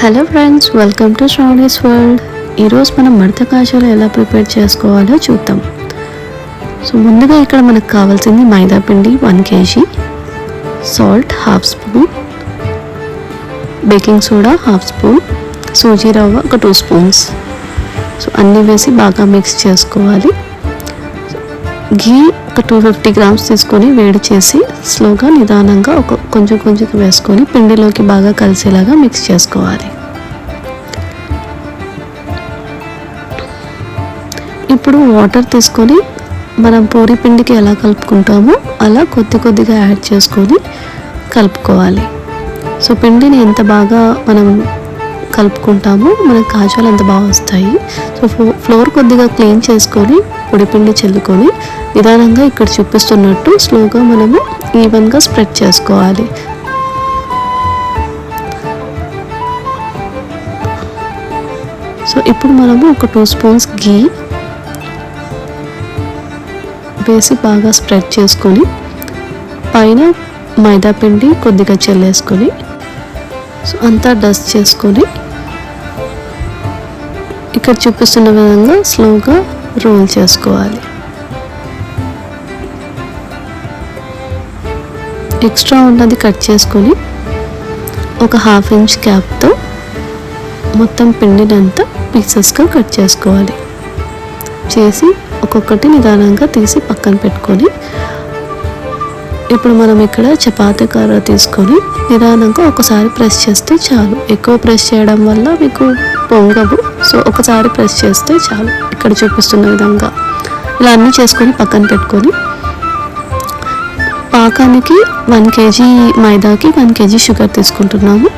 Hello friends, welcome to Sravani's world. ఈరోజు మనం మడత కాజాలు ఎలా ప్రిపేర్ చేసుకోవాలో చూద్దాం. సో ముందుగా ఇక్కడ మనకు కావాల్సింది మైదా పిండి 1 kg, salt 1/2 spoon, baking soda 1/2 spoon, సూజీ రవ్వ ఒక 2 స్పూన్స్. సో అన్నీ వేసి బాగా మిక్స్ చేసుకోవాలి. ఘీ ఒక 250 గ్రామ్స్ తీసుకొని వేడి చేసి స్లోగా నిదానంగా కొంచెం వేసుకొని పిండిలోకి బాగా కలిసేలాగా మిక్స్ చేసుకోవాలి. ఇప్పుడు వాటర్ తీసుకొని మనం పూరి పిండికి ఎలా కలుపుకుంటామో అలా కొద్దిగా యాడ్ చేసుకొని కలుపుకోవాలి. సో పిండిని ఎంత బాగా మనం కలుపుకుంటామో మనకు కాజాలు అంత బాగా వస్తాయి. సో ఫ్లోర్ కొద్దిగా క్లీన్ చేసుకొని పొడి పిండి చల్లుకొని నిదానంగా ఇక్కడ చూపిస్తున్నట్టు స్లోగా మనము ఈవెన్గా స్ప్రెడ్ చేసుకోవాలి. సో ఇప్పుడు మనము ఒక 2 స్పూన్స్ ఘీ వేసి బాగా స్ప్రెడ్ చేసుకొని పైన మైదా పిండి కొద్దిగా చల్లేసుకొని సో అంతా డస్ట్ చేసుకొని ఇక్కడ చూపిస్తున్న విధంగా స్లోగా రోల్ చేసుకోవాలి. ఎక్స్ట్రా ఉన్నది కట్ చేసుకొని ఒక 1/2 ఇంచ్ క్యాప్తో మొత్తం పిండినంతా పీసెస్గా కట్ చేసుకోవాలి. చేసి ఒక్కొక్కటి నిదానంగా తీసి పక్కన పెట్టుకొని ఇప్పుడు మనం ఇక్కడ చపాతీ కర్ర తీసుకొని నిదానంగా ఒకసారి ప్రెస్ చేస్తే చాలు. ఎక్కువ ప్రెస్ చేయడం వల్ల మీకు పొంగవు. సో ఒకసారి ప్రెస్ చేస్తే చాలు. ఇక్కడ చూపిస్తున్న విధంగా ఇలా అన్నీ చేసుకొని పక్కన పెట్టుకొని పాకానికి 1 kg మైదాకి 1 kg షుగర్ తీసుకుంటున్నాము.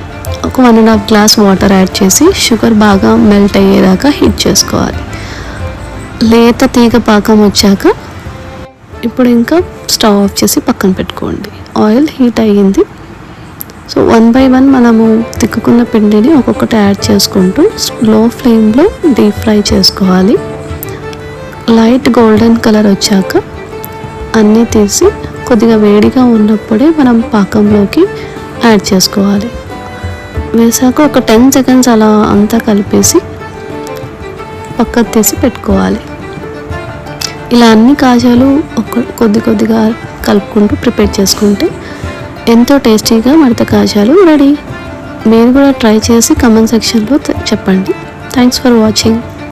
ఒక 1.5 గ్లాస్ వాటర్ యాడ్ చేసి షుగర్ బాగా మెల్ట్ అయ్యేదాకా హీట్ చేసుకోవాలి. లేత తీగ పాకం వచ్చాక ఇప్పుడు ఇంకా స్టవ్ ఆఫ్ చేసి పక్కన పెట్టుకోండి. ఆయిల్ హీట్ అయ్యింది. సో 1 by 1 మనము తిక్కుకున్న పిండిని ఒక్కొక్కటి యాడ్ చేసుకుంటూ లో ఫ్లేమ్లో డీప్ ఫ్రై చేసుకోవాలి. లైట్ గోల్డెన్ కలర్ వచ్చాక అన్నీ తీసి కొద్దిగా వేడిగా ఉన్నప్పుడే మనం పాకంలోకి యాడ్ చేసుకోవాలి. వేసాక ఒక 10 seconds అలా అంతా కలిపేసి పక్కకు తీసి పెట్టుకోవాలి. ఇలా అన్ని కాజాలు కొద్దిగా కలుపుకుంటూ ప్రిపేర్ చేసుకుంటే ఎంతో టేస్టీగా మడత కాజాలు రెడీ. మీరు కూడా ట్రై చేసి కామెంట్ సెక్షన్లో చెప్పండి. Thanks for watching.